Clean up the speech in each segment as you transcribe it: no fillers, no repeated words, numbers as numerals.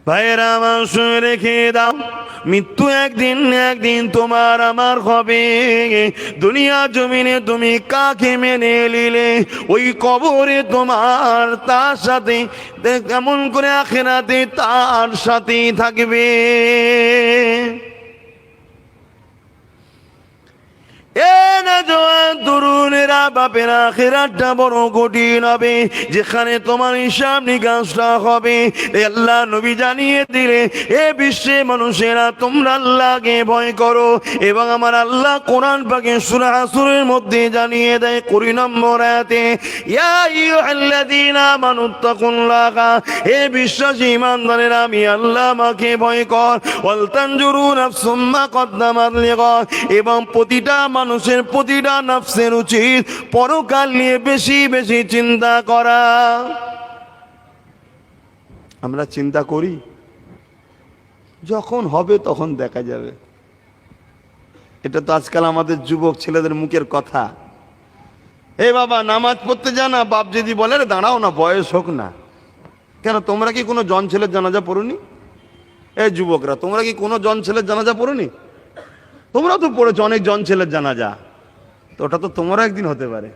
ভাইয়েরা আমার শুনে রেখে দাও, মৃত্যু একদিন একদিন তোমার আমার হবে। দুনিয়া জমিনে তুমি কাকে মেনে নিলে, ওই কবরে তোমার তার সাথে, কেমন করে আখিরাতে তার সাথেই থাকবে। তরুণেরা বাপেরা, আখিরাতটা বড় কঠিন হবে, যেখানে তোমার হিসাব নিকাশটা হবে। আল্লাহ নবী জানিয়ে দিলে, এ বিশ্বে মানুষেরা তোমরা আল্লাহকে ভয় করো। এবং আমার আল্লাহ কোরআন পাকে সূরা আসরের মধ্যে জানিয়ে দেয় 20 নম্বর আয়াতে, ইয়া আইয়ুহাল্লাযীনা আমানুত্তাকুল্লাহা, হে বিশ্বাসী ঈমানদারেরা আমি আল্লাহ আমাকে ভয় কর। ওয়াল তানজুরু নাফসুম মা কদ্দামাত লিগাদ, এবং প্রতিটা মানুষের, প্রতিটা নফসের উচিত পরকাল নিয়ে বেশি বেশি চিন্তা করা। আমরা চিন্তা করি? যখন হবে তখন দেখা যাবে। এটা তো আজকাল আমাদের যুবক ছেলেদের মুখের কথা। এ বাবা নামাজ পড়তে যা না, বাপ যদি বলে দাঁড়াও না, বয়স হোক না। কেন, তোমরা কি কোনো জন ছেলের জানাজা পড়োনি? এই যুবকরা, তোমরা কি কোনো জন ছেলের জানাজা পড়োনি? তোমরা তো পড়েছো অনেক জন ছেলের জানাজা, তো ওটা তো তোমারও একদিন হতে পারে।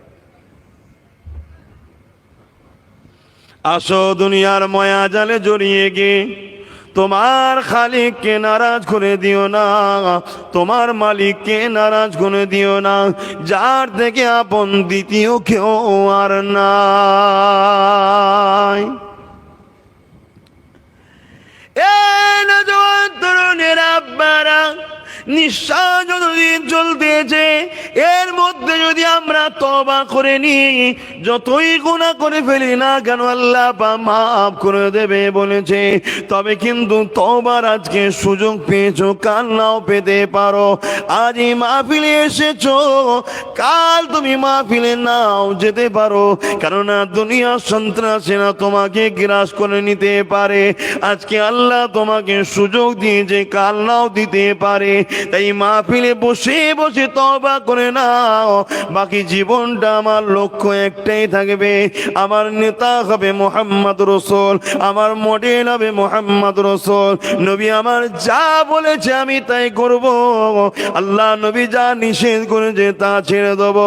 আসো দুনিয়ার মায়া জালে জড়িয়ে গিয়ে তোমার খালিককে নারাজ করে দিও না, তোমার মালিককে নারাজ করে দিও না, যার থেকে আপন দ্বিতীয় কেউ আর নাই। এ নওজোয়ান তরুণেরা, আব্বারা, নিঃশ্বাস যতদিন চলতেছে এর মধ্যে যদি আমরা তওবা করে নিই, যতই গুনাহ করে ফেলি না কেন আল্লাহ মাফ করে দেবে বলেছে। তবে কিন্তু তওবার আজকে সুযোগ পেয়েছো, কাল নাও পেতে পারো। আজ এই মাহফিলে এসেছো, কাল তুমি মাহফিলে নাও যেতে পারো, কেননা দুনিয়ার সন্ত্রাসীরা তোমাকে গ্রাস করে নিতে পারে। আজকে আল্লাহ তোমাকে সুযোগ দিয়েছে, কাল নাও দিতে পারে। তাই মাহফিলে বসে বসে তওবা করে নাও। বাকি জীবনটা আমার লক্ষ্য একটাই থাকবে, আমার নেতা হবে মুহাম্মদ রাসূল, আমার মডেল হবে মুহাম্মদ রাসূল। নবী আমার যা বলেছে আমি তাই করব, আল্লাহ নবী যা নিষেধ করেছে তা ছেড়ে দেব।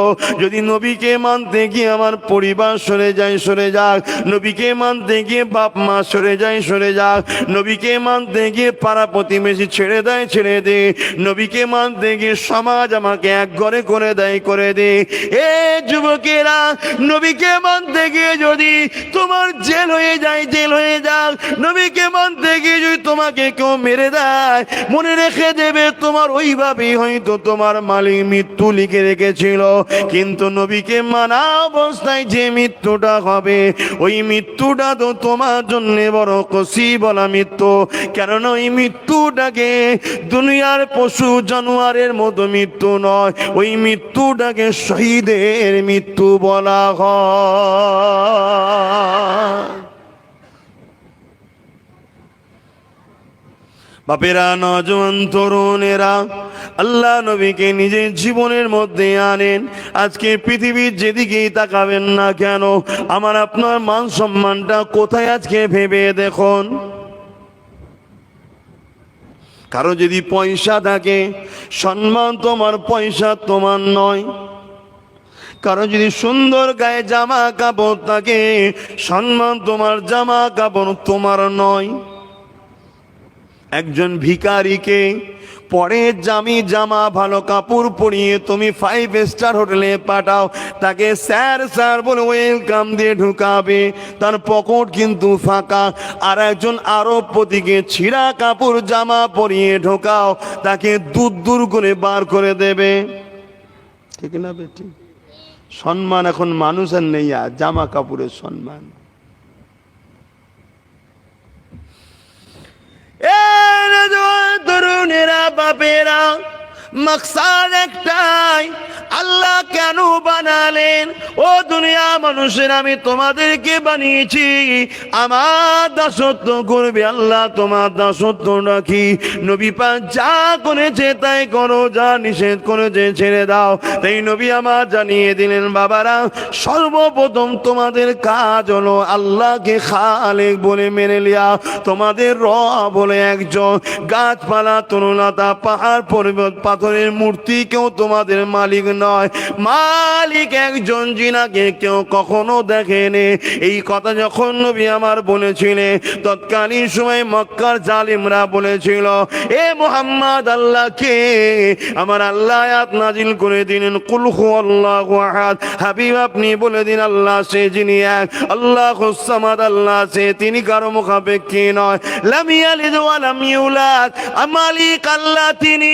যদি নবীকে মানতে গিয়ে আমার পরিবার সরে যায়, সরে যাক। নবীকে মানতে গিয়ে বাপ মা সরে যায়, সরে যাক। নবীকে মানতে গিয়ে পাড়া প্রতিবেশী ছেড়ে দেয়, ছেড়ে দে। নবীকে মানতে গিয়ে সমাজ আমাকে এক ঘরে করে দেয়, করে দে। এ যুবকেরা, নবীকে মানতে গিয়ে যদি তোমার জেল হয়ে যায়, জেল হয়ে যাক। নবীকে মানতে গিয়ে যদি তোমাকে কেউ মেরে দেয়, মনে রেখে দেবে তোমার ওইভাবেই হয়তো তোমার মালিক মৃত্যু লিখে রেখেছিল। কিন্তু নবীকে মানা অবস্থায় যে মৃত্যুটা হবে, ওই মৃত্যুটা তো তোমার জন্য বড় খুশি বলা মৃত্যু। কেননা ওই মৃত্যুটাকে দুনিয়ার পশু জানোয়ারের মতো মৃত্যু নয়, ওই মৃত্যুটাকে শহীদের মৃত্যু বলা হয়। বাপেরা, নওজোয়ান তরুণেরা, আল্লাহ নবীকে নিজের জীবনের মধ্যে আনেন। আজকে পৃথিবীর যেদিকেই তাকাবেন না কেন, আমার আপনার মান সম্মানটা কোথায় আজকে ভেবে দেখুন। কারো যদি পয়সা থাকে, সম্মান তোমার, পয়সা তোমার নয়। কারো যদি সুন্দর গায়ে জামা কাপড় থাকে, সম্মান তোমার, জামা কাপড় তোমার নয়। একজন ভিখারিকে পরে জামি জামা ভালো কাপড় পরিয়ে তুমি 5 স্টার হোটেলে পাঠাও, তাকে স্যার স্যার বলে ওয়েলকাম দিয়ে ঢুকাবে, তার পকেট কিন্তু ফাঁকা। আর একজন আরবপতিকে ছিঁড়া কাপড় জামা পরিয়ে ঢোকাও, তাকে দূর দূর করে বার করে দেবে। ঠিক না বেটি? সম্মান এখন মানুষের নেই, আর জামা কাপড়ের সম্মান। তরুণেরা, বাপেরা, মাকসাদ একটাই, আল্লাহ কেন বানালেন? ও দুনিয়া মানুষের, আমি তোমাদেরকে বানিয়েছি আমার দাসত্ব করবে। আল্লাহ তোমার দাসত্ব রাখি। নবী পাক যা করেছে তাই করো, যা নিষেধ করেছে ছেড়ে দাও। তাই নবী আমার জানিয়ে দিলেন, বাবারা, সর্বপ্রথম তোমাদের কাজ হলো আল্লাহকে খালেক বলে মেনে লিয়া। তোমাদের রব বলে একজন। গাছপালা, তরুলতা, পাহাড় পর্বত, পাথরের মূর্তি কেউ তোমাদের মালিক নয়। মালিক একজন, যিনাকে কেউ কখনো দেখেনি। এই কথা যখন নবী আমার বলেছিলেন, তৎকালীন সময় মক্কার জালিমরা বলেছিল, এ মুহাম্মদ, আল্লাহকে আমার আল্লাহ আয়াত নাজিল করে দিলেন, কুল হুয়াল্লাহু আহাদ। হাবিব, আপনি বলে দিন, আল্লাহ সে যিনি এক, আল্লাহুস সামাদ, আল্লাহ সে তিনি কারো মুখাপেক্ষী নয়। লাম ইয়ালিদ ওয়া লাম ইউলাদ। মালিক আল্লাহ তিনি,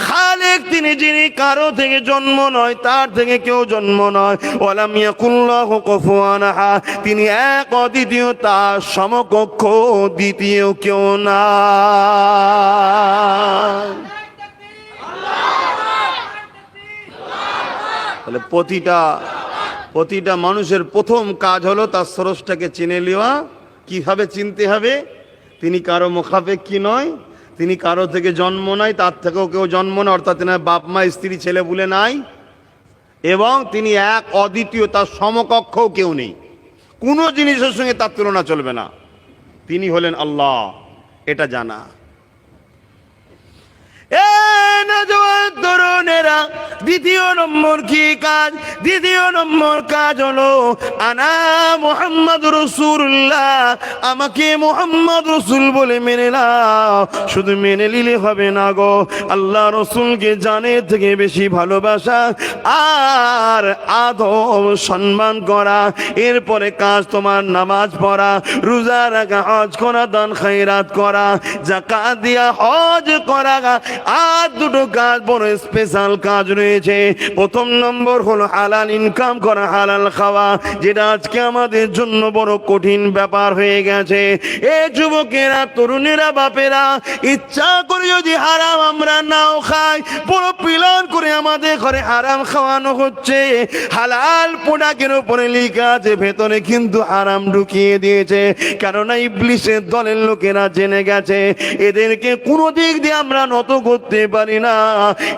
খালেক তিনি, যিনি কারো থেকে জন্ম নয়, তার থেকে কেউ জন্ম নয়। ওয়া লাম ইয়াকুল লাহু কুফুয়ান আহাদ। তিনি এক, অদ্বিতীয়, তার সমকক্ষ দ্বিতীয় কেউ না। তাহলে প্রতিটা মানুষের প্রথম কাজ হলো তার স্রষ্টাকে চিনে নেওয়া। কিভাবে চিনতে হবে? তিনি কারো মুখাপেক্ষী নয়, তিনি কারো থেকে জন্ম নাই, তার থেকেও কেউ জন্ম নয়, অর্থাৎ তিনার বাপ মা স্ত্রী ছেলে বলে নাই, এবং তিনি এক, অদ্বিতীয়, তার সমকক্ষও কেউ নেই। কোনো জিনিসের সঙ্গে তার তুলনা চলবে না। তিনি হলেন আল্লাহ, এটা জানা। তরুণেরা, দ্বিতীয় নম্বর কি কাজ? দ্বিতীয় নম্বর কাজ হলো আনা মুহাম্মদ রাসূলুল্লাহ। আমাকে মুহাম্মদ রাসূল বলে মেনে নাও। শুধু মেনে নিলে হবে না গো, আল্লাহ রাসূলকে জানের থেকে বেশি ভালোবাসা আর আদব সম্মান করা। এরপরে কাজ তোমার নামাজ পড়া, রোজা রাখা, হজ করা, দান খায়রাত করা, যাকাত দিয়া হজ করা। আর দুটো কাজ, বড় স্পেশাল কাজ রয়েছে। প্রথম নম্বর হলো হালাল ইনকাম করা, হালাল খাওয়া, যেটা আজকে আমাদের জন্য বড় কঠিন ব্যাপার হয়ে গেছে। এ যুবকেরা, তরুণেরা, বাপেরা, ইচ্ছা করে যদি হারাম আমরা নাও খাই, বড় প্ল্যান করে আমাদের ঘরে হারাম খাওয়ানো হচ্ছে। হালাল প্রোডাক্টের উপরে লেখা আছে, ভেতরে কিন্তু হারাম ঢুকিয়ে দিয়েছে। কেননা ইবলিসের দলের লোকেরা জেনে গেছে এদেরকে কোনো দিক দিয়ে আমরা নত করতে পারি না,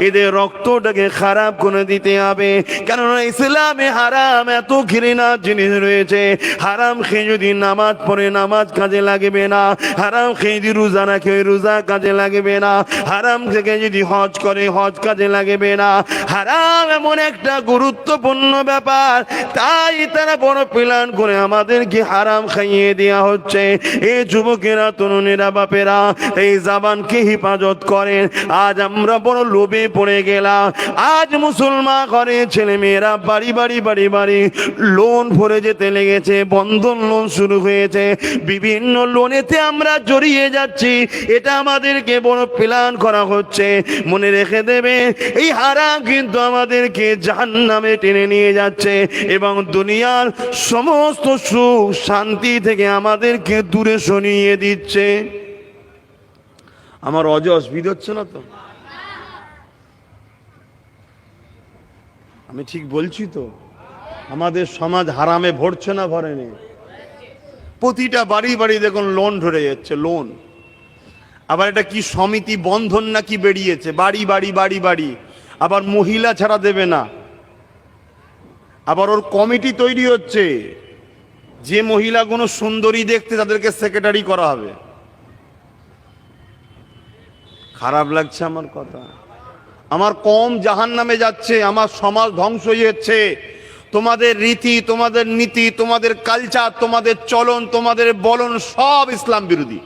এদের রক্তটাকে খারাপ করে দিতে হবে। কেননা ইসলামে হারাম এত ঘৃণা জিনিস রয়েছে। হারাম খেয়ে যদি নামাজ পড়ে, নামাজ কাজে লাগবে না। হারাম খেয়ে যদি রোজা রাখে, রোজা কাজে লাগবে না। হারাম থেকে যদি হজ করে, হজ কাজে লাগবে না। হারাম এমন একটা গুরুত্বপূর্ণ ব্যাপার, তাই তারা বড় প্ল্যান করে আমাদেরকে হারাম খাইয়ে দেওয়া হচ্ছে। এই যুবকেরা, তরুণেরা, বাপেরা, এই জবানকে হেফাজত করেন। আজ আমরা বড় লোভে পড়ে গেলাম। আজ মুসলমান ঘরে ছেলে মেয়েরা বাড়ি বাড়ি লোন ভরে যেতে লেগেছে। বন্ধন লোন শুরু হয়েছে, বিভিন্ন লোনেতে আমরা জড়িয়ে যাচ্ছি। এটা আমাদেরকে বড় প্ল্যান করা হচ্ছে। মনে রেখে দেবে, এই হারাম কিন্তু আমাদেরকে জাহান্নামে টেনে নিয়ে যাচ্ছে এবং দুনিয়ার সমস্ত সুখ শান্তি থেকে আমাদেরকে দূরে সরিয়ে দিচ্ছে। আমার অসুবিধা হচ্ছে না তো? আমি ঠিক বলছি তো? আমাদের সমাজ হারামে ভরছে না ভরেনি? প্রতিটা বাড়ি দেখুন লোন ধরে যাচ্ছে, লোন। আবার এটা কি সমিতি বন্ধন নাকি বেরিয়েছে, বাড়ি। আবার মহিলা ছাড়া দেবে না। আবার ওর কমিটি তৈরি হচ্ছে, যে মহিলাগুলো সুন্দরী দেখতে তাদেরকে সেক্রেটারি করা হবে। খারাপ লাগছে আমার কথা? আমার কম জাহান্নামে যাচ্ছে, আমার সমাজ ধ্বংস হয়ে যাচ্ছে। তোমাদের রীতি, তোমাদের নীতি, তোমাদের কালচার, তোমাদের চলন, তোমাদের বলন সব ইসলাম বিরোধী।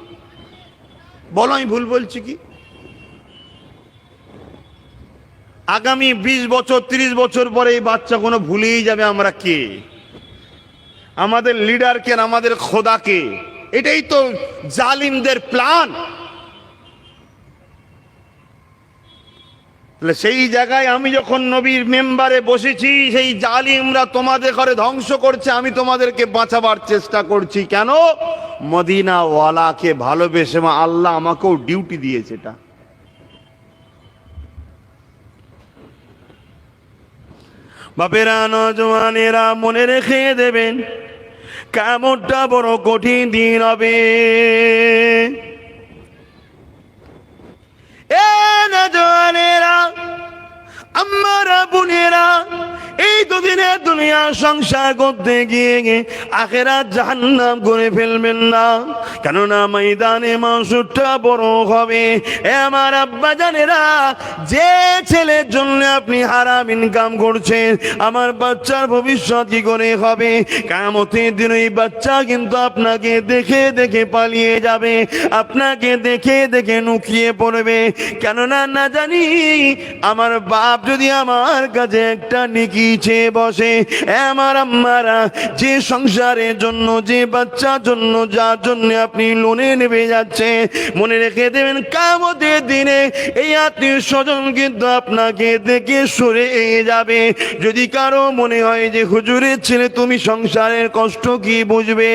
বলো আমি ভুল বলছি কি? আগামী 20 বছর 30 বছর পরে এই বাচ্চা কোনো ভুলেই যাবে আমরা কে, আমাদের লিডারকে, আমাদের খোদাকে। এটাই তো জালিমদের প্ল্যান। সেই জায়গায় আমি যখন নবীর মেম্বারে বসেছি, সেই জালিমরা তোমাদের ঘরে ধ্বংস করছে, আমি তোমাদেরকে বাঁচাবার চেষ্টা করছি। কেন? মদিনা ওয়ালাকে ভালোবেসে আল্লাহ আমাকেও ডিউটি দিয়েছে। এটা বাপেরা, নওজওয়ানেরা, মনে রেখে দেবেন, কিয়ামতটা বড় কঠিন দিন হবে। এ নওজওয়ানেরা, আম্মারা, বোনেরা, এই দুদিনে দুনিয়া সংসার করতে গিয়ে আখিরাত জাহান্নাম করে ফেলবেন না, কেননা ময়দানে মাসুরটা বড় হবে। এ আমার আব্বা জানেরা, যে ছেলের জন্য আপনি হারাম ইনকাম করছেন, আমার বাচ্চার ভবিষ্যৎ কি করে হবে? কিয়ামতের দিন ওই বাচ্চা কিন্তু আপনাকে দেখে দেখে পালিয়ে যাবে, আপনাকে দেখে দেখে নুকিয়ে পড়বে, কেননা না জানি আমার বাপ যদি আমার কাছে একটা নেকি চেয়ে বসে। আমার আম্মারা, যে সংসারের জন্য, যে বাচ্চার জন্য, যার জন্য আপনি লোনে নেমে যাচ্ছে, মনে রেখে দেবেন, কিয়ামতের দিনে এই আত্মীয় স্বজন কিন্তু আপনাকে দেখে সরে যাবে। যদি কারো মনে হয় যে হুজুরের ছেলে তুমি সংসারের কষ্ট কি বুঝবে,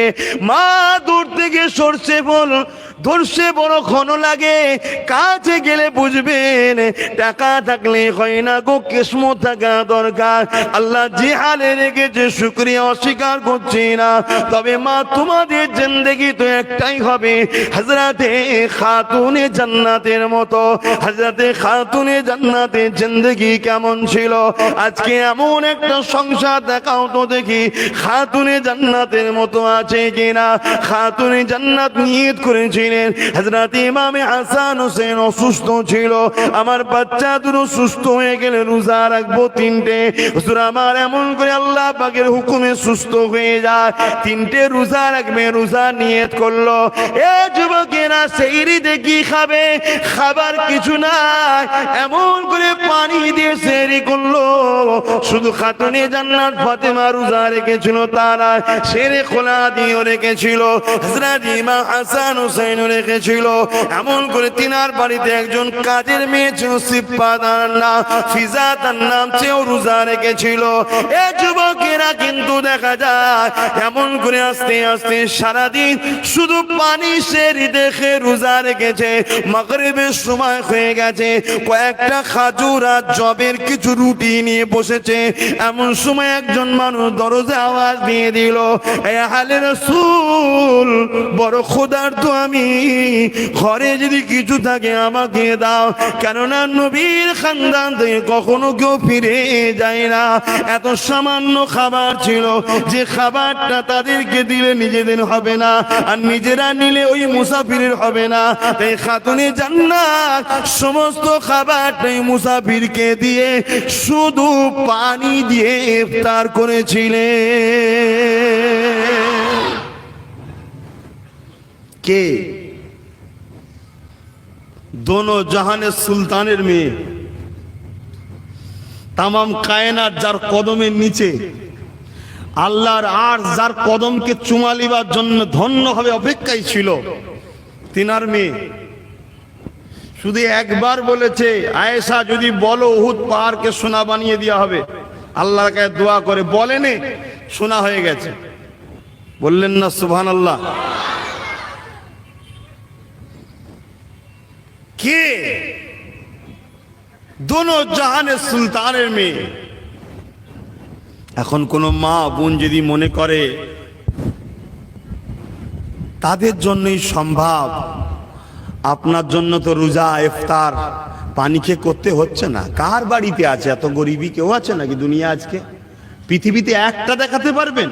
মা দূর থেকে সরষে ফুল ধরছে বড় ক্ষণ লাগে, কাছে গেলে বুঝবেন টাকা থাকলে হয় না গো, কিসমত থাকা দরকার। আল্লাহ যে হালে রেখেছে শুকরিয়া অস্বীকার করছি না, তবে মা তোমাদের জিন্দেগি তো একটাই হবে হযরতে খাতুনে জান্নাতের মতো। হযরতে খাতুনে জান্নাতের জিন্দেগি কেমন ছিল? আজকে এমন একটা সংসার দেখাও তো দেখি খাতুনে জান্নাতের মতো আছে কিনা। খাতুনে জান্নাত নিয়ত করেছিলেন, হযরত ইমামে হাসান হোসেন অসুস্থ ছিল, আমার বাচ্চা দুটো সুস্থ হয়ে গেলে রোজা রাখবো 3টে। হুজুর আমার এমন করে আল্লাহ পাকের হুকুমে সুস্থ হয়ে যায়, 3টে রোজা রাখবে, রোজা নিয়ত করলো। এ যুবকেরা, সেহরি দেখি খাবে, খাবার কিছু নাই, এমন করে পানি দিয়ে সেহরি করলো। শুধু খাতুনে জান্নাত ফাতেমা রোজা রেখেছিল, তারা সেরে খোলা দিয়ে রেখেছিল, হযরত ইমাম হাসান হোসেন রেখেছিল। এমন করে তিনার বাড়িতে একজন কাজের মেয়ে ছিল, সিফা তার নাম, ফিজা তার নাম, সেও রোজা রেখেছিল। এ যুবকেরা কিন্তু দেখা যায় এমন করে আস্তে আস্তে সারাদিন শুধু পানি সেরি দেখে রোজা রেখেছে। মাগরিবের সময় হয়ে গেছে, কয়েকটা খাজুর আর জবের কিছু রুটি নিয়ে বসেছে। এমন সময় একজন মানুষ দরজা আওয়াজ দিয়ে দিল, এ আহলে রাসূল, বড় ক্ষুধার্ত আমি, ঘরে যদি কিছু থাকে আমাকে দাও, কেননা নবীর খানদান থেকে কখনো কেউ ফিরে যায় না। এত সামান্য খাবার ছিল, যে খাবারটা তাদেরকে দিলে নিজেদের হবে না, আর নিজেরা নিলে ওই মুসাফিরের হবে না। তাই খাতুনে জান্নাত সমস্ত খাবারটাই মুসাফিরকে দিয়ে শুধু পানি দিয়ে ইফতার করেছিলেন। কে? দোনো জাহানের সুলতানের মেয়ে, তামাম কায়নাত যার কদমের নিচে, আল্লাহর আরশ যার কদমকে চুমা লিবার জন্য ধন্য হবে অপেক্ষায় ছিল, তিনার মেয়ে। শুধু একবার বলেছে, আয়েশা যদি বলো উহুদ পাহাড়কে সোনা বানিয়ে দেওয়া হবে, আল্লাহর কাছে দোয়া করে বলেনে, সোনা হয়ে গেছে। বললেন না সুবহানাল্লাহ? কে? দোনো জাহানের সুলতানের মেয়ে। এখন কোন মা বোন যদি মনে করে তাদের জন্যই সম্ভব, আপনার জন্য তো রোজা ইফতার পানি খেয়ে করতে হচ্ছে না। কার বাড়িতে আছে এত গরিবী? কেউ আছে নাকি দুনিয়া আজকে পৃথিবীতে একটা দেখাতে পারবেন?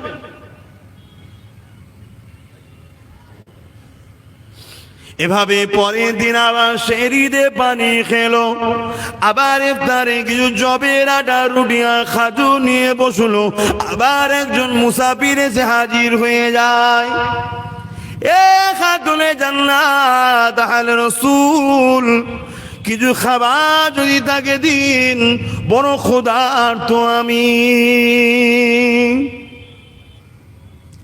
এভাবে পরের দিন আবার সেহরিতে পানি খেলো, আবার ইফতারে কিছু জবের আটা রুটি আর খাজুর নিয়ে বসলো। আবার একজন মুসাফির এসে হাজির হয়ে যায়। এ খাতুনে জান্নাত, আহলে রাসূল, কিছু খাবার যদি তাকে দিন, বড় ক্ষুধার্ত আমি।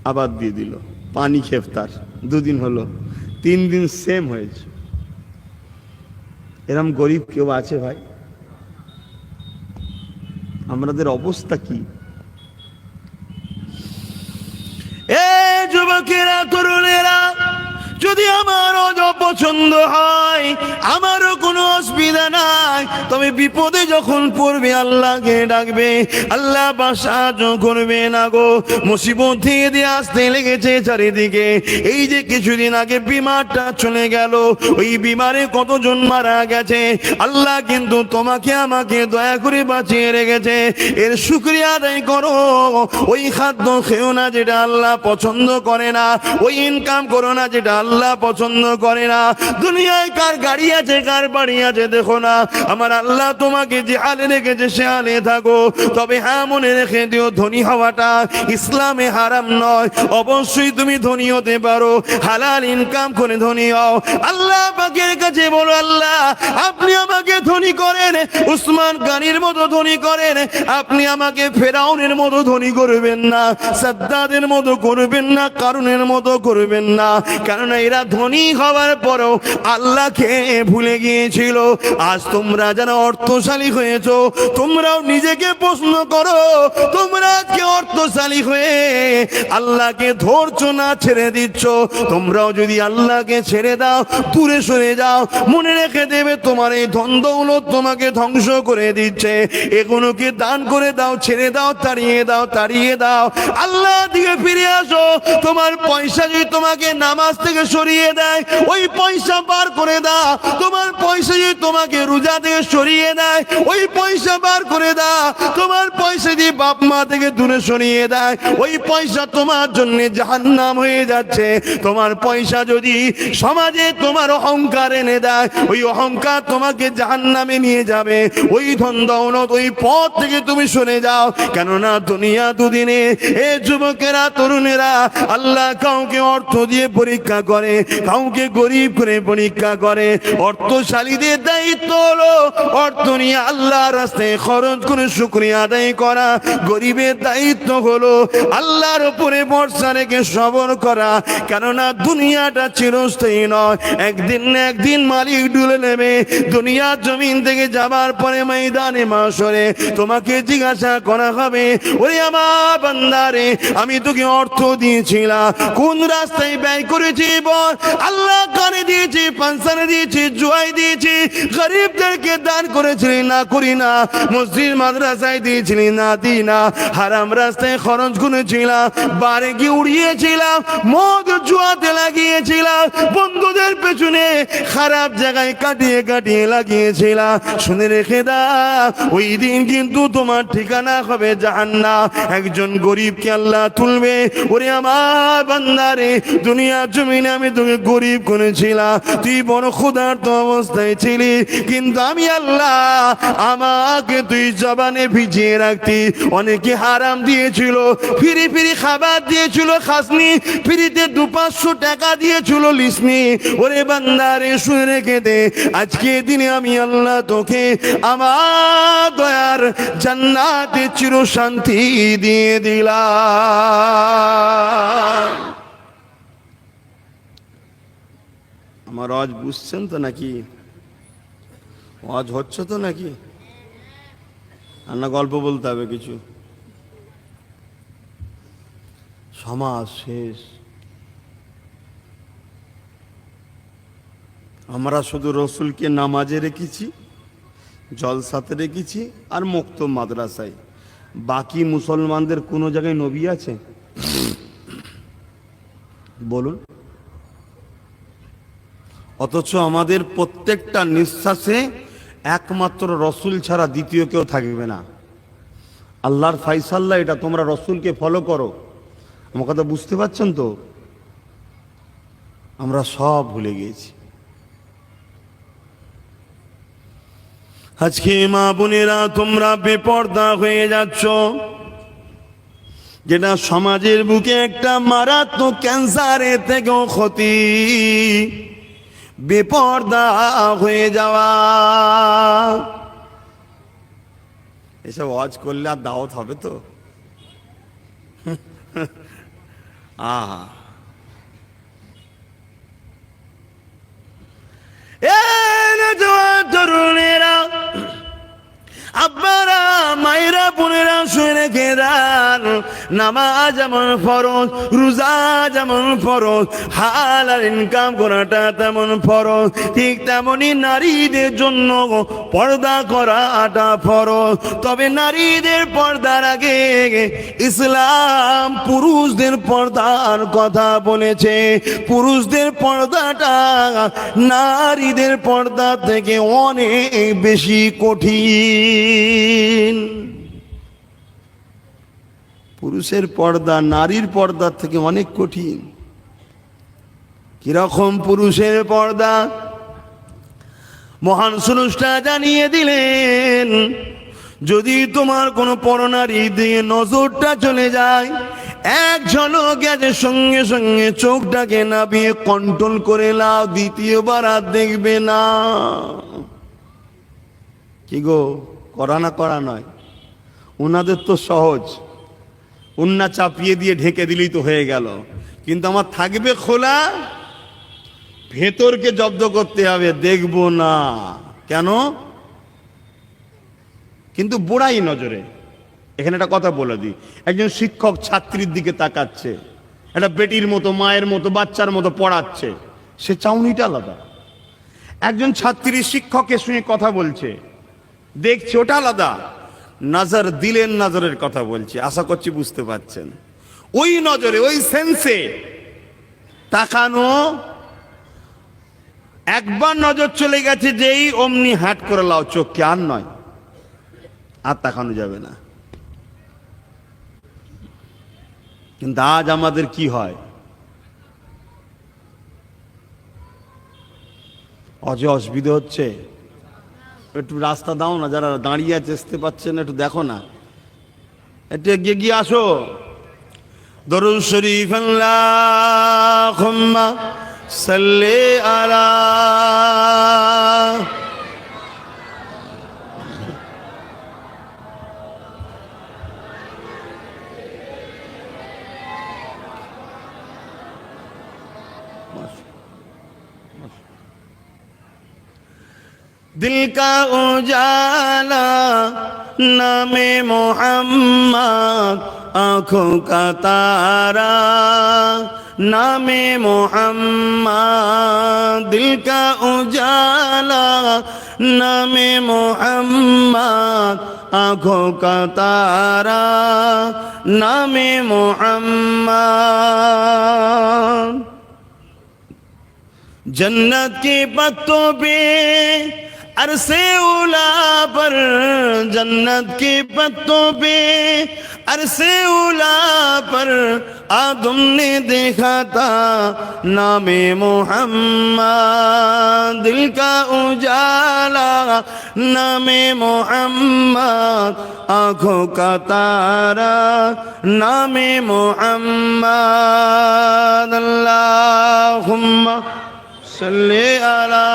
আবার দিয়ে দিল পানি খেয়ে ইফতার। 2 দিন হলো, 3 দিন সেম হয়েছে। এরকম গরিব কেউ আছে ভাই? আমাদের অবস্থা কি? এ যুবকেরা, তরুণেরা, যদি আমার পছন্দ হয়, আমারও কোনো অসুবিধা নাই, তবে তবে বিপদে যখন পড়বে আল্লাহকে ডাকবে, আল্লাহ সাহায্য করবে না গো। মুসিবত থেকে দিয়ে আসতে লেগেছে চারিদিকে। এই যে কিছুদিন আগে বিমারটা চলে গেল, ওই বিমারে কতজন মারা গেছে, আল্লাহ কিন্তু তোমাকে আমাকে দয়া করে বাঁচিয়ে রেখেছে। এর শুকরিয়া আদায় করো। ওই খাদ্য খেও না যেটা আল্লাহ পছন্দ করে না, ওই ইনকাম করো না যেটা আল্লাহ পছন্দ করে না। দুনিয়ায় কার গাড়ি আছে, কার বাড়ি আছে দেখো না, আমার আল্লাহ তোমাকে যে হালে রেখেছে সে হালে থাকো। তবে হ্যাঁ, মনে রেখে দিও, ধনী হওয়াটা ইসলামে হারাম নয়। অবশ্যই তুমি ধনী হতে পারো, হালাল ইনকাম করে ধনী হও। আল্লাহ পাকের কাছে বলো, আল্লাহ আপনি আমাকে ধনী করেন, উসমান গানির মতো ধনী করেন, আপনি আমাকে ফেরাউনের মতো ধনী করবেন না, সাদ্দাদের মতো করবেন না, কারুনের মতো করবেন না। কেননা এরা ধনী হওয়ার পরও আল্লাহকে ভুলে গিয়েছিল। আজ তোমরা যারা অর্থশালী হয়েছো, তোমরাও নিজেকে প্রশ্ন করো, তোমরা আজকে অর্থশালী হয়ে আল্লাহকে ধরছো না, ছেড়ে দিচ্ছ। তোমরাও যদি আল্লাহকে ছেড়ে দাও, দূরে সরে যাও, মনে রেখে দেবে তোমার এই ধন দৌলত তোমাকে ধ্বংস করে দিচ্ছে। এগুলোকে দান করে দাও, ছেড়ে দাও, তাড়িয়ে দাও, তাড়িয়ে দাও। আল্লাহ দিকে ফিরে আসো। তোমার পয়সা যদি তোমাকে নামাজ থেকে সরিয়ে দেয়, ওই পয়সা বার করে দাও। তোমার পয়সা যদি তোমাকে রোজা থেকে সরিয়ে দেয়, ওই পয়সা বার করে দাও। তোমার পয়সা যদি বাপ মা থেকে দূরে সরিয়ে দেয়, ওই পয়সা তোমার জন্য জাহান্নাম হয়ে যাচ্ছে। তোমার পয়সা যদি সমাজে তোমার অহংকার এনে দেয়, ওই অহংকার তোমাকে জাহান্নামে নিয়ে যাবে। ওই ধন দৌলত, ওই পথ থেকে তুমি সরে যাও। কেননা দুনিয়া দুদিনে। এ যুবকেরা, তরুণেরা, আল্লাহ কাউকে অর্থ দিয়ে পরীক্ষা করে, কাউকে গরিব করে পরীক্ষা করে। অর্থশালীদের দায়িত্ব হলো অর্থ নিয়ে আল্লাহর রাস্তায় খরচ করে শুকরিয়া আদায় করা। গরিবের দায়িত্ব হলো আল্লাহর উপরে ভরসা রেখে সবর করা। কেননা দুনিয়াটা চিরস্থায়ী নয়, একদিন না একদিন মালিক ডুলে নেবে। দুনিয়ার জমিন থেকে যাবার পরে ময়দানে মাশরে তোমাকে জিজ্ঞাসা করা হবে, ওরে আমার বান্দারে, আমি তোকে অর্থ দিয়েছিলাম, কোন রাস্তায় ব্যয় করেছি বল? আল্লাহ কানে দিয়েছি, পানসানে দিয়েছি, জুয়াই দিয়েছি, গরিবদেরকে দান করেছিলি না করি না, মসজিদ মাদ্রাসায় দিয়েছিলি না দিই না, হারাম রাস্তায় খরচ করেছিলাম, বারে গিয়ে উড়িয়েছিলাম, মদ জুয়াতে লাগিয়েছিলাম, বন্ধুদের পেছনে খারাপ জায়গায় কাটিয়ে কাটিয়ে লাগিয়েছিলাম। শুনে রেখে দাও, ওই দিন কিন্তু তোমার ঠিকানা হবে জাহান্নাম। একজন গরিবকে আল্লাহ তুলবে, ওরে আমার বান্দারে, দুনিয়ার জমিনে আমি তোকে গরিব করেছিলাম, তুই বড় ক্ষুধার্ত অবস্থায় ছিলি, কিন্তু আমি আল্লাহ আমাকে তুই জবানে ভিজিয়ে রাখতি। অনেকে হারাম দিয়েছিল, ফিরি ফিরি খাবার দিয়েছিল খাসনি, ফিরিতে 200-500 টাকা দিয়েছিল লিসনি। ওরে বান্দারে, শুনে রেখে দে, আজকে দিনে আমি আল্লাহ তোকে আমার দয়ার জান্নাতে চির শান্তি দিয়ে দিলাম। আমার আওয়াজ বুঝছেন তো নাকি? আওয়াজ হচ্ছে তো নাকি? আর না গল্প বলতে হবে কিছু? সমাজ শেষ। আমরা শুধু রসুলকে নামাজে রেখেছি, জলসাতে রেখেছি, আর মুক্ত মাদ্রাসায়। বাকি মুসলমানদের কোনো জায়গায় নবী আছে বলুন? অথচ আমাদের প্রত্যেকটা নিঃশ্বাসে একমাত্র রসুল ছাড়া দ্বিতীয় কেউ থাকবে না। আল্লাহর ফাইসাল্লাহ এটা, তোমরা রসুলকে ফলো করো। আমার কথা বুঝতে পারছেন তো? আমরা সব ভুলে গিয়েছি। আজকে মা বোনেরা, তোমরা বেপর্দা হয়ে যাচ্ছ, যেটা সমাজের বুকে একটা মারাত্মক ক্যান্সারের থেকেও ক্ষতি। বেপর্দা হয়ে যাওয়া। এসব ওয়াজ করলে আর দাওয়াত হবে তো? আহা, তরুণেরা, আব্বারা, মায়েরা, বোনেরা, শুনে রেখে দেন, নামাজ যেমন ফরজ, রোজা যেমন ফরজ, হালাল ইনকাম করাটা তেমন ফরজ, ঠিক তেমনি নারীদের জন্য পর্দা করাটা ফরজ। তবে নারীদের পর্দার আগে ইসলাম পুরুষদের পর্দার কথা বলেছে। পুরুষদের পর্দাটা নারীদের পর্দা থেকে অনেক বেশি কঠিন। পুরুষের পর্দা নারীর পর্দার থেকে অনেক কঠিন। কিরকম পুরুষের পর্দা? মহান স্রষ্টা জানিয়ে দিলেন, যদি তোমার কোনো পরনারী দিয়ে নজরটা চলে যায়, এক ঝলক গেছে সঙ্গে সঙ্গে চোখটাকে নামিয়ে কন্ট্রোল করে নাও, দ্বিতীয়বার আর দেখবে না। কি গো, করা না করা নয়, ওনাদের তো সহজ, উন্না চাপিয়ে দিয়ে ঢেকে দিলেই তো হয়ে গেল। কিন্তু আমার থাকবে খোলা, ভেতরকে জব্দ করতে হবে, দেখবো না। কেন? কিন্তু বুড়াই নজরে। এখানে একটা কথা বলে দিই, একজন শিক্ষক ছাত্রীর দিকে তাকাচ্ছে, একটা বেটির মতো, মায়ের মতো, বাচ্চার মতো পড়াচ্ছে, সে চাউনিটা আলাদা। একজন ছাত্রী শিক্ষকের সঙ্গে কথা বলছে, দেখছে, ওটা আলাদা। নজর, দিলের নজরের কথা বলছে, আশা করছি বুঝতে পারছেন। ওই নজরে, ওই সেন্সে তাকানো, একবার নজর চলে গেছে যেই অমনি হাট করে লাও চোখকে, আর নয়, আর তাকানো যাবে না। কিন্তু আজ আমাদের কি হয়, অসুবিধা হচ্ছে। একটু রাস্তা দাও না, যারা দাঁড়িয়ে আছে আসতে পারছেন, একটু দেখো না, একটু এগিয়ে গিয়ে আসো। দরুদ শরীফ আল্লাহুম্মা সাল্লি আলা। दिल का उजाला नामे मोहम्मद, आँखों का तारा नामे मोहम्मद, दिल का उजाला नामे मोहम्मद, आँखों का तारा नामे मोहम्मद। जन्नत के पत्तों पे अरसे उला पर, जन्नत के पत्तों पे अरसे उला पर आदम ने देखा था नामे मोहम्मद, दिल का उजाला नामे मोहम्मद, आँखों का तारा नामे मोहम्मद। अल्लाहुम्मा सल्ले अला।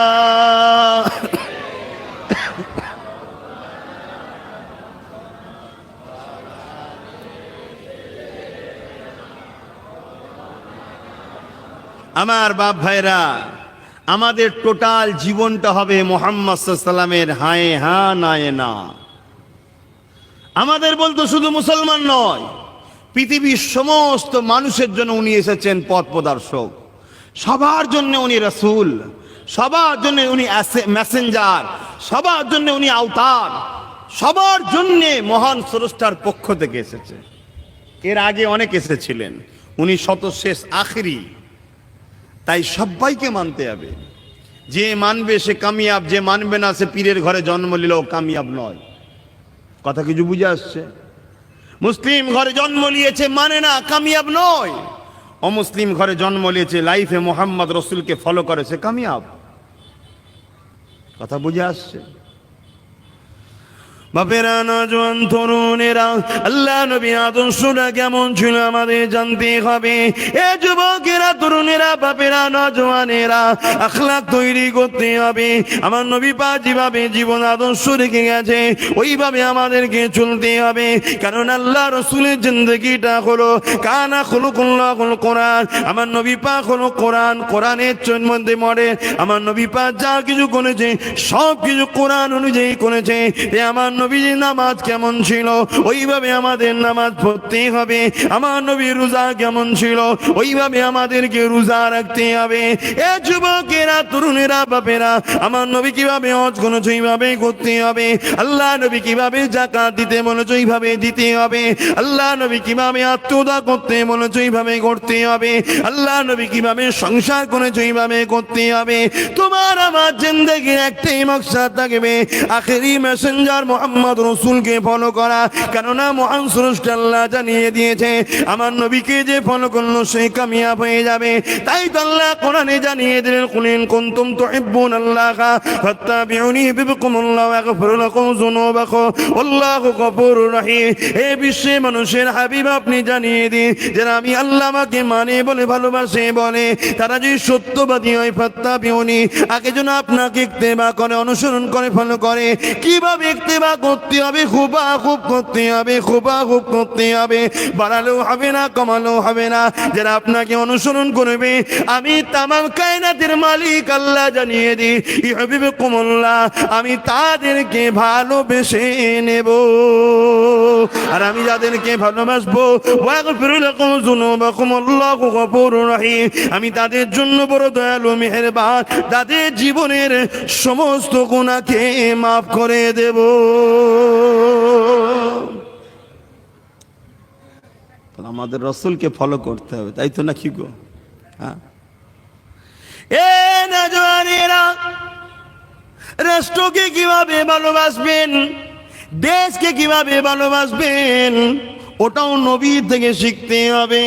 আমার বাপ ভাইরা, আমাদের টোটাল জীবনটা হবে মুহাম্মদ সাল্লাল্লাহু আলাইহি ওয়াসাল্লামের হায়ে হ্যাঁ নায়ে না। আমাদের বলতো শুধু মুসলমান নয়, পৃথিবীর সমস্ত মানুষের জন্য উনি এসেছেন পথ প্রদর্শক, সবার জন্য উনি রাসূল, সবার জন্য উনি মেসেঞ্জার, সবার জন্য উনি আওতার, সবার জন্য মহান স্রষ্টার পক্ষ থেকে এসেছে। এর আগে অনেক এসেছিলেন, উনি সর্বশেষ আখেরি। তাই সবাইকে মানতে হবে, যে মানবে সে কামিয়াব, যে মানবে না সে পীরের ঘরে জন্ম নিলেও কামিয়াব নয়। কথা কিছু বুঝে আসছে? মুসলিম ঘরে জন্ম নিয়েছে মানে না, কামিয়াব নয়। অমুসলিম ঘরে জন্ম নিয়েছে, লাইফে মোহাম্মদ রসুলকে ফলো করেছে, কামিয়াব। কথা বুঝে আসছে? বাপেরা, নওজোয়ান তরুণেরা, আল্লাহ নবী আদর্শটা কেমন ছিল আমাদের জানতে হবে। এ যুবকেরা, তরুণেরা, বাপেরা, নওজোয়ানেরা, আখলাক তৈরি করতে হবে। আমার নবী পাক যেভাবে জীবন আদর্শ রেখে গেছে ওইভাবে আমাদেরকে চলতে হবে। কারণ আল্লাহ রসুলের জিন্দেগিটা হলো কানা খুলুকুল্লাহুল কোরআন। আমার নবী পাক হলো কোরআন, কোরআনের মধ্যে মরে। আমার নবী পাক যা কিছু করেছে সব কিছু কোরআন অনুযায়ী করেছে। আমার নবীর নামাজ কেমন ছিল ওইভাবে আমাদের নামাজ পড়তে হবে। আমার নবীর রোজা কেমন ছিল ওইভাবে আমাদেরকে রোজা রাখতে হবে। এ যুবকেরা, তরুণেরা, বাপেরা, আমার নবী কিভাবে হজ করেছে ওইভাবে করতে হবে। আল্লাহ নবী কিভাবে যাকাত দিতে বলেছে ওইভাবে দিতে হবে। আল্লাহ নবী কিভাবে আত্মদা করতে বলেছে ওইভাবে করতে হবে। আল্লাহ নবী কিভাবে সংসার করেছে ওইভাবে করতে হবে। তোমার আমার জিন্দেগির একটাই মাকসাদ থাকবে, আখেরি মেসেঞ্জার মুহাম্মদ রাসূলকে ফলো করা। কেননা মহান স্রষ্টা আল্লাহ জানিয়ে দিয়েছে আমার নবীকে যে ফলো করলো সে কামিয়াব হয়ে যাবে। তাই তো আল্লাহ কোরআনে জানিয়ে দিলেন, কুল ইন কুনতুম তুহিব্বুনাল্লাহা ফাত্তাবিউনি ইউহিব্বুকুমুল্লাহু ওয়া ইয়াগফির লাকুম যুনুবাকুম আল্লাহু গফুরুর রহিম। হে বিশ্বে মানুষের হাবিব, আপনি জানিয়ে দিন যারা আমি আল্লাহ আমাকে মানে বলে ভালোবাসে বলে তারা যদি সত্যবাদী হয়, ফাত্তাবিউনি, আগে যেন আপনাকে ইত্তেবা করে, অনুসরণ করে, ফলো করে। কিভাবে ইত্তেবা করতে হবে? খুব করতে হবে, খুব করতে হবে। বাড়ালেও হবে না, কমালেও হবে না। যারা আপনাকে অনুসরণ করবে, আমি তামাম কায়নাতের মালিক আল্লাহ জানিয়ে দিই, ইউহিব্বুকুমুল্লাহ, আমি তাদেরকে ভালোবেসে নেব। আর আমি যাদেরকে ভালোবাসবো, ওয়া ইয়াগফির লাকুম যুনুবাকুম আল্লাহু গফুরুর রহিম, আমি তাদের জন্য বড় দয়ালু, মেহেরবান, তাদের জীবনের সমস্ত গুনাহকে মাফ করে দেব। আমাদের রাসূলকে ফলো করতে হবে, তাই তো নাকি গো? হ্যাঁ, এ নওজওয়ানেরা, রাষ্ট্রকে কিভাবে ভালোবাসবেন, দেশকে কিভাবে ভালোবাসবেন, ওটাও নবীর থেকে শিখতে হবে।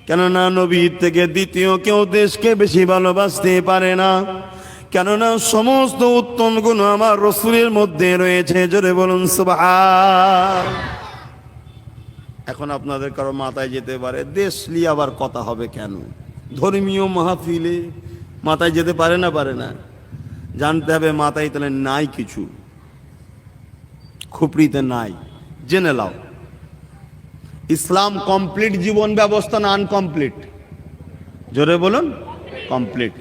কেননা নবীর থেকে দ্বিতীয় কেউ দেশকে বেশি ভালোবাসতে পারে না। কেননা সমস্ত উত্তম গুণ আমার রাসূলের মধ্যে রয়েছে। জোরে বলুন সুবহান। এখন আপনাদের কারো মাথায় যেতে পারে, দেশ নিয়ে আবার কথা হবে কেন? ধর্মীয় মাহফিলে মাথায় যেতে পারে না? পারে না। জানতে হবে মাথায় তাহলে নাই কিছু, খুপড়িতে নাই। জেনে লাও, ইসলাম কমপ্লিট জীবন ব্যবস্থা না আনকমপ্লিট? জোরে বলুন, কমপ্লিট।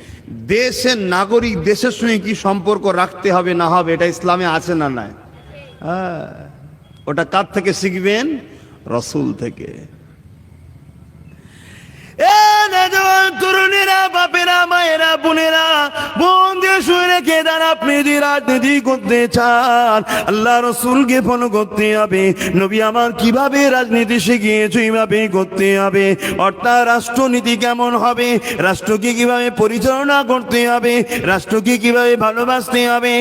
দেশের নাগরিক দেশের সঙ্গে কি সম্পর্ক রাখতে হবে না হবে, এটা ইসলামে আছে না নাই? হ্যাঁ, ওটা কার থেকে শিখবেন? রাসূল থেকে। তরুণেরা, বাপেরা, মায়েরা, বোনেরা, বোন দিয়ে শুয়ে রেখে দাঁড়া, আপনি যদি রাজনীতি করতে চান, আল্লাহ রসুলকে ফলো করতে হবে। নবী আমার কিভাবে রাজনীতি শিখিয়েছে এইভাবে করতে হবে। অর্থাৎ রাষ্ট্রনীতি কেমন হবে, রাষ্ট্রকে কিভাবে পরিচালনা করতে হবে, রাষ্ট্রকে কিভাবে ভালোবাসতে হবে,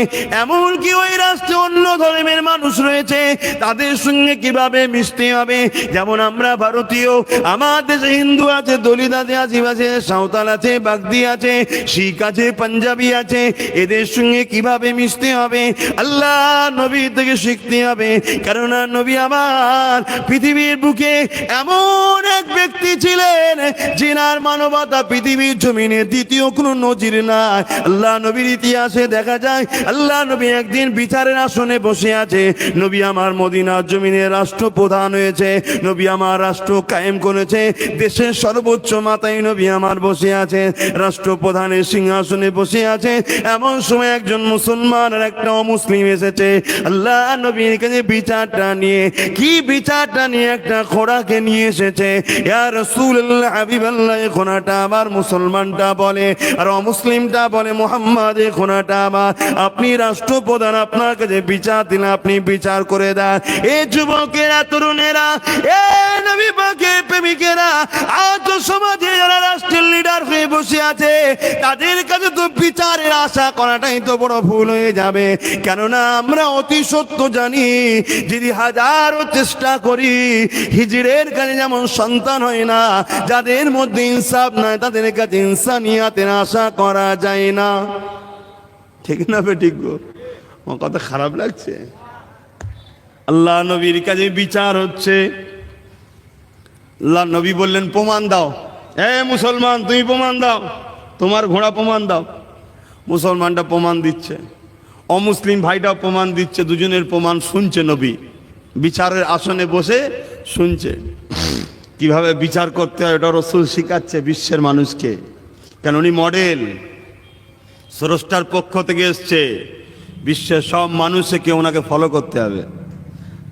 এমনকি ওই রাষ্ট্রে অন্য ধর্মের মানুষ রয়েছে তাদের সঙ্গে কিভাবে মিশতে হবে। যেমন আমরা ভারতীয়, আমার দেশে হিন্দু আছে, দলিত আছে, আদিবাসী আছে, সাঁওতাল আছে, বাগদি আছে, শিখ আছে, পাঞ্জাবি আছে, এদের সঙ্গে কিভাবে মিশতে হবে আল্লাহ নবী থেকে শিখতে হবে। কেননা নবী আমার পৃথিবীর বুকে এমন এক ব্যক্তি ছিলেন যিনার মানবতা পৃথিবীর জমিনে দ্বিতীয় কোনো নজির নাই। আল্লাহ নবীর ইতিহাসে দেখা যায়, আল্লাহ নবী একদিন বিচারের আসনে বসে আছে। নবী আমার মদিনার জমিনে রাষ্ট্রপ্রধান হয়েছে, নবী আমার রাষ্ট্র কায়েম করেছে, দেশের সর্বোচ্চ মাথায় নবী আমার বসে আছে, রাষ্ট্রপ্রধানের সিংহাসনে বসে আছে। এমন সময় একজন মুসলমান আর একটা অমুসলিম এসেছে আল্লাহ নবীর কাছে বিচারটা নিয়ে। কি বিচারটা নিয়ে? একটা ঘোড়াকে নিয়ে এসেছে। ইয়া রাসূলুল্লাহ, হাবিবাল্লাহ, এই ঘোড়াটা আবার মুসলমানটা বলে আর অমুসলিমটা বলে মুহাম্মদ, এই ঘোড়াটা আবার আপনি রাষ্ট্রপ্রধান, আপনার কাছে বিচার দিলে আপনি বিচার করে দেন। এই যুবকেরা, তরুণেরা, এ নবী পাকের প্রেমিকেরা, আজ সমাজে যারা রাষ্ট্রের লিডার হয়ে বসে আছে তাদের কাছে তো বিচারের আশা করাটাই তো বড় ভুল হয়ে যাবে। কেননা আমরা অতি সত্য জানি, যদি হাজারো চেষ্টা করি হিজড়ের কাছে যেমন সন্তান হয় না, যাদের মধ্যে ইনসাফ নাই তাদের কাছে ইনসানিয়াতের আশা করা যায় না। ঠিক না বেঠিক গো? আমার কথা খারাপ লাগছে? আল্লাহ নবীর কাছে বিচার হচ্ছে। আল্লাহ নবী বললেন প্রমাণ দাও। এ মুসলমান, তুমি প্রমাণ দাও, তোমার ঘোড়া প্রমাণ দাও। মুসলমানটা প্রমাণ দিচ্ছে, অমুসলিম ভাইটাও প্রমাণ দিচ্ছে, দুজনের প্রমাণ শুনছে নবী। বিচারের আসনে বসে শুনছে কিভাবে বিচার করতে হয়, এটা রাসূল শিখাচ্ছে বিশ্বের মানুষকে। কেন উনি মডেল, স্রষ্টার পক্ষ থেকে এসছে, বিশ্বের সব মানুষকে ওনাকে ফলো করতে হবে,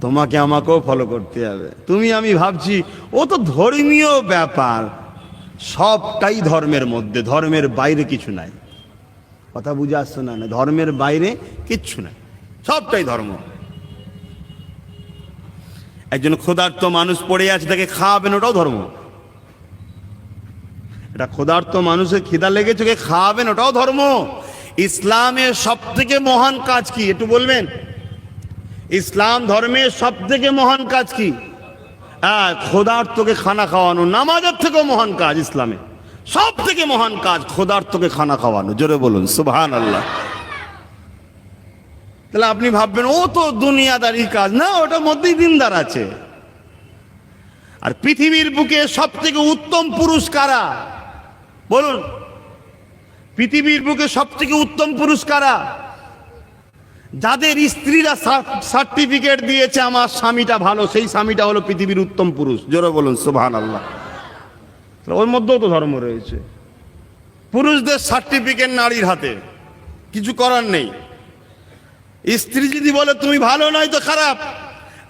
তোমাকে আমাকেও ফলো করতে হবে। তুমি আমি ভাবছি ও তো ধর্মীয় ব্যাপার, সবটাই ধর্মের মধ্যে, ধর্মের বাইরে কিছু নাই। কথা বুঝে আসছে না? ধর্মের বাইরে কিচ্ছু নাই, সবটাই ধর্ম। একজন ক্ষুধার্ত মানুষ পড়ে আছে, তাকে খাওয়াবেন, ওটাও ধর্ম। এটা ক্ষুধার্ত মানুষের খিদা লেগেছে, ওকে খাওয়াবেন, ওটাও ধর্ম। ইসলামের সব থেকে মহান কাজ কি একটু বলবেন? ইসলাম ধর্মের সব থেকে মহান কাজ কি? ক্ষুধার্তকে খানা খাওয়ানো। নামাজের থেকেও মহান কাজ ইসলামে, সব থেকে মহান কাজ ক্ষুধার্তকে খানা খাওয়ানো। জোরে বলুন সুবহানাল্লাহ। তাহলে আপনি ভাববেন ও তো দুনিয়াদারি কাজ না, ওটার মধ্যেই দিনদার আছে। আর পৃথিবীর বুকে সব থেকে উত্তম পুরুষ কারা বলুন? পৃথিবীর বুকে সব থেকে উত্তম পুরুষ কারা? যাদের স্ত্রীরা সার্টিফিকেট দিয়েছে আমার স্বামীটা ভালো, সেই স্বামীটা হলো পৃথিবীর উত্তম পুরুষ। জোরে বলুন সুবহানাল্লাহ। ওর মধ্যেও তো ধর্ম রয়েছে। পুরুষদের সার্টিফিকেট নারীর হাতে, কিছু করার নেই। স্ত্রী যদি বলে তুমি ভালো নয় তো খারাপ,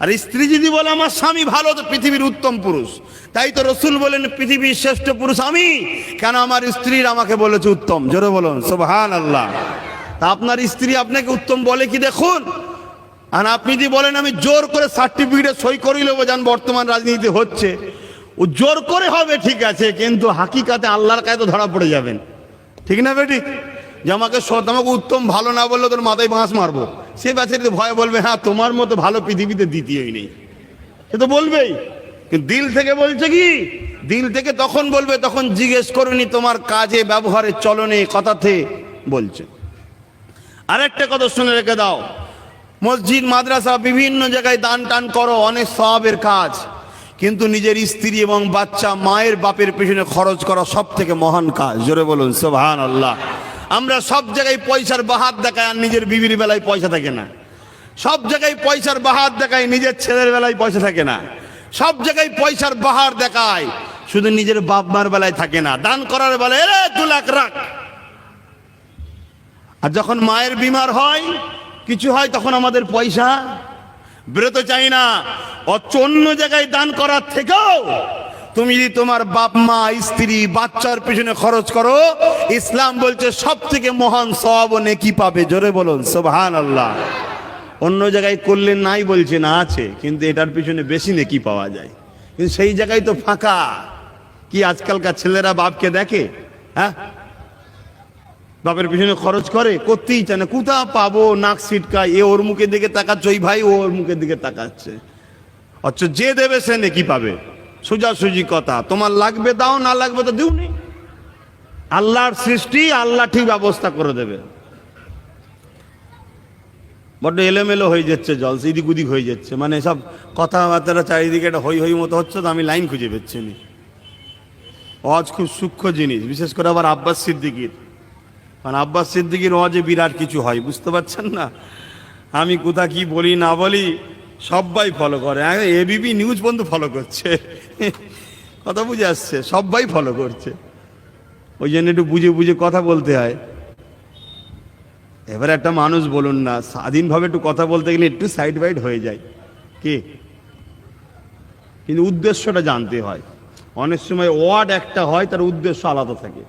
আর স্ত্রী যদি বলে আমার স্বামী ভালো, তো পৃথিবীর উত্তম পুরুষ। তাই তো রসুল বলেন পৃথিবীর শ্রেষ্ঠ পুরুষ আমি, কেন আমার স্ত্রীর আমাকে বলেছে উত্তম। জোরে বলুন সুবহানাল্লাহ। তা আপনার স্ত্রী আপনাকে উত্তম বলে কি দেখুন। আর আপনি যদি বলেন আমি জোর করে সার্টিফিকেটে সই করে নেবো, যান বর্তমান রাজনীতি হচ্ছে, ও জোর করে হবে ঠিক আছে, কিন্তু হাকিকাতে আল্লাহর কাছে তো ধরা পড়ে যাবেন। ঠিক না বেটি? যে আমাকে উত্তম ভালো না বললে তোর মাথায় বাঁশ মারবো, সে বেচারি ভয় বলবে হ্যাঁ তোমার মতো ভালো পৃথিবীতে দ্বিতীয়ই নেই। সে তো বলবেই, কিন্তু দিল থেকে বলছে কি? দিল থেকে তখন বলবে তখন জিজ্ঞেস করুনি তোমার কাজে, ব্যবহারে, চলনে, কথাতে বলছে। আরেকটা কথা শুনে রেখে দাও, মসজিদ, মাদ্রাসা, বিভিন্ন জায়গায় দান টান করো, অনেক সওয়াবের কাজ, কিন্তু নিজের স্ত্রী এবং বাচ্চা, মায়ের বাপের পেছনে খরচ করা সব থেকে মহান কাজ। জোরে বলুন সুবহানাল্লাহ। আমরা সব জায়গায় পয়সার বাহাত দেখাই, আর নিজের বিবির বেলায় পয়সা থাকে না। সব জায়গায় পয়সার বাহার দেখায়, নিজের ছেলের বেলায় পয়সা থাকে না। সব জায়গায় পয়সার বাহার দেখায়, শুধু নিজের বাপ মার বেলায় থাকে না। দান করার বেলায় 2 লাখ রাখ, আর যখন মায়ের বিমার হয়, কিছু হয়, তখন আমাদের পয়সা বেরোতে চাই না। অন্য জায়গায় দান করার থেকেও তুমি যদি তোমার বাপ মা, স্ত্রী, বাচ্চার পিছনে খরচ করো, ইসলাম বলছে সব থেকে মহান সওয়াব ও নেকি পাবে। জোরে বলুন সুবহানাল্লাহ। অন্য জায়গায় করলে নাই বলছে না, আছে, কিন্তু এটার পিছনে বেশি নেকি পাওয়া যায়। কিন্তু সেই জায়গায় তো ফাঁকা। কি আজকালকার ছেলেরা বাপকে দেখে? হ্যাঁ, বাপের পিছনে খরচ করে, করতেই চায় না। কোথা পাবো, নাক সিটকায়, এ ওর মুখের দিকে তাকাচ্ছে, ওই ভাই ও ওর মুখের দিকে তাকাচ্ছে। অথচ যে দেবে সে নেকি পাবে। সোজাসুজি কথা, তোমার লাগবে দাও, না লাগবে তো দিও নি। আল্লাহর সৃষ্টি, আল্লাহ ঠিক ব্যবস্থা করে দেবে। বড্ড এলোমেলো হয়ে যাচ্ছে, জল এদিক উদিক হয়ে যাচ্ছে, মানে সব কথাবার্তা চারিদিকে একটা হই হই মতো হচ্ছে, তো আমি লাইন খুঁজে পাচ্ছি না। ওয়াজ খুব সূক্ষ্ম জিনিস, বিশেষ করে আবার আব্বাস সিদ্দিকীর। কারণ আব্বাস সিদ্দিকীর ওয়াজে বিরাট কিছু হয়, বুঝতে পারছেন না? আমি কোথা কি বলি না বলি সবাই ফলো করে। এবিপি নিউজ বন্ধু ফলো করছে, কথা বুঝে আসছে, সবাই ফলো করছে। ওই জন্য একটু বুঝে বুঝে কথা বলতে হয়। এবার একটা মানুষ বলুন না, স্বাধীনভাবে একটু কথা বলতে গেলে একটু সাইড বাইড হয়ে যায় কি, কিন্তু উদ্দেশ্যটা জানতে হয়। অনেক সময় ওয়ার্ড একটা হয়, তার উদ্দেশ্য আলাদা থাকে।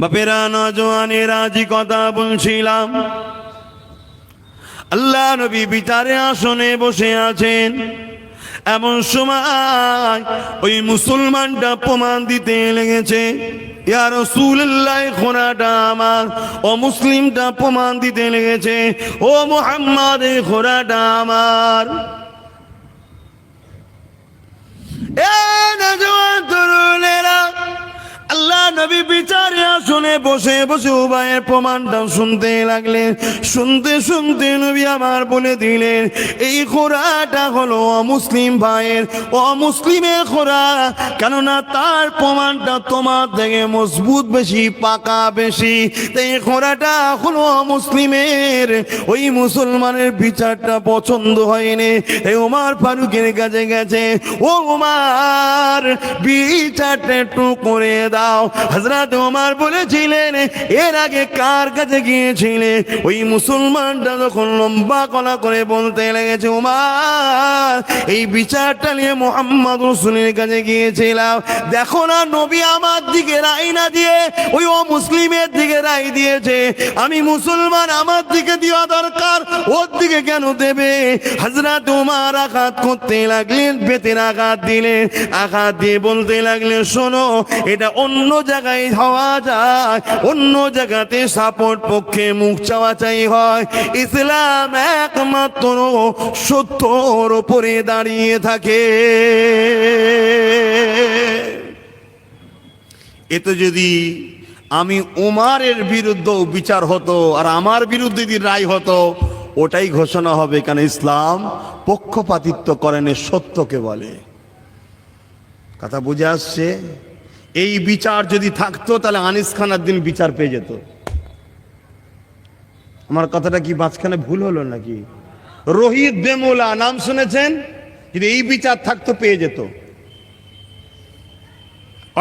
বাপেরা, নজওয়ানেরা, আজি কথা বলছিলাম, আল্লাহ নবী বিচারে আসনে বসে আছেন। এমন সময় ওই মুসলমানটা প্রমাণ দিতে লেগেছে, ইয়া রাসূলুল্লাহ, ঘোড়াটা আমার। ও মুসলিমটা প্রমাণ দিতে লেগেছে, ও মুহাম্মদ, ঘোড়াটা আমার। এ নওজোয়ান তরুণেরা, আল্লাহ নবী বিচারে আসনে বসে বসে উভয়ের প্রমাণটা শুনতে লাগলেন। শুনতে শুনতে নবী আমার বলে দিলেন, এই ঘোড়াটা হলো অমুসলিম ভাইয়ের, অমুসলিমের ঘোড়া। কেননা তার প্রমাণটা তোমার থেকে মজবুত বেশি, পাকা বেশি। তাই এই ঘোড়াটা হলো অমুসলিমের। ওই মুসলমানের বিচারটা পছন্দ হয়নি, এই ওমর ফারুকের কাছে গেছে, ও ওমর, বিচারটা একটু করে দাও। দাও। হযরত ওমর বলেছিলেন, এর আগে কার কাছে গিয়েছিলে? ওই মুসলমানটা যখন লম্বা গলা করে বলতে লেগেছে, ওমর এই বিচারটা নিয়ে মুহাম্মদ রাসূলের কাছে গিয়েছিলাম, দেখো না নবী আমার দিকে রায় না দিয়ে ওই মুসলিমের দিকে রায় দিয়েছে, আমি মুসলমান, আমার দিকে দেওয়া দরকার, ওর দিকে কেন দেবে? হযরত ওমর আঘাত করতে লাগলেন, বেতের আঘাত দিলেন, আঘাত দিয়ে বলতে লাগলেন, শোনো এটা অন্য জায়গায় হওয়া যায়, অন্য জায়গাতে সাপোর্ট পক্ষে মুখ চাওয়াচাই হয়, ইসলাম একমাত্র সত্যর উপরে দাঁড়িয়ে থাকে। এতে যদি আমি ওমরের বিরুদ্ধে বিচার হতো আর আমার বিরুদ্ধে যদি রায় হতো, ওটাই ঘোষণা হবে, কেন ইসলাম পক্ষপাতিত্ব করেন, সত্যকে বলে। কথা বুঝে আসছে? এই বিচার যদি থাকতো তাহলে আনিস খানের দিন বিচার পেয়ে যেত। আমার কথাটা কি মাঝখানে ভুল হলো নাকি? রোহিত বেমুলা নাম শুনেছেন? যদি এই বিচার থাকতো পেয়ে যেত।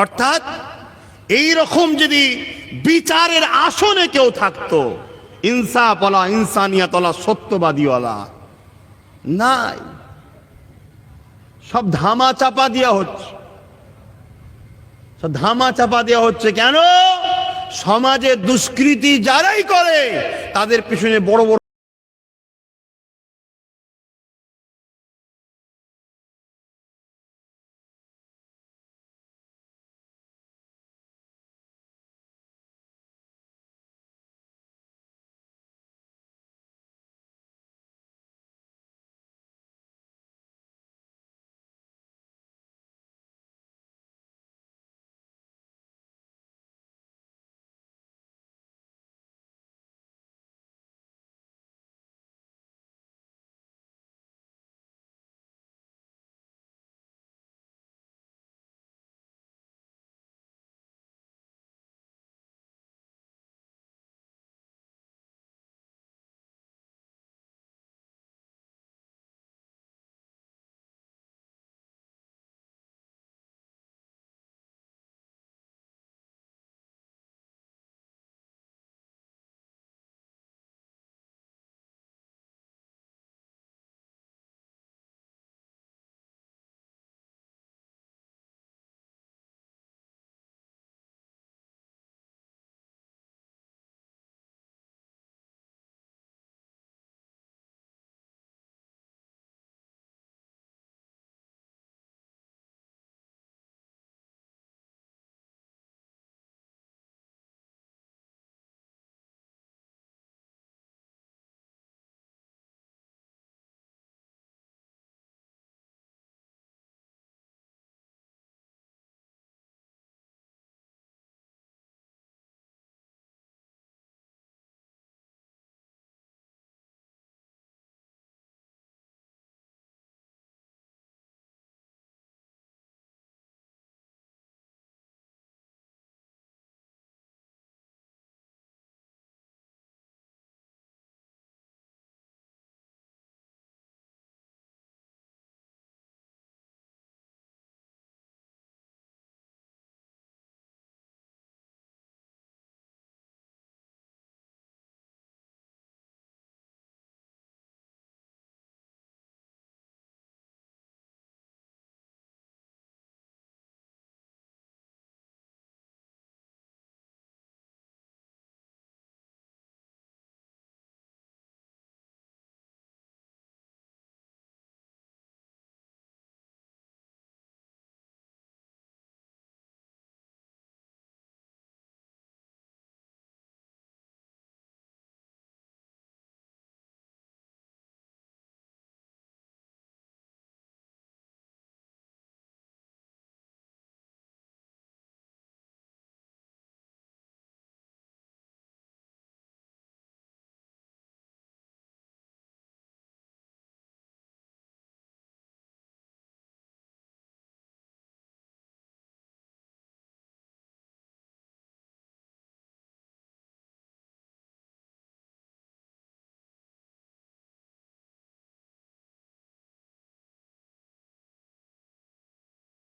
অর্থাৎ এই রকম যদি বিচারের আসনে কেউ থাকতো, ইনসাফওয়ালা, ইনসানিয়াতওয়ালা, সত্যবাদীওয়ালা, নাই, সব ধামা চাপা দেওয়া হচ্ছে, সব ধামা চাপা দেওয়া হচ্ছে। কেন? সমাজে দুষ্কৃতি যারাই করে তাদের পিছনে বড় বড়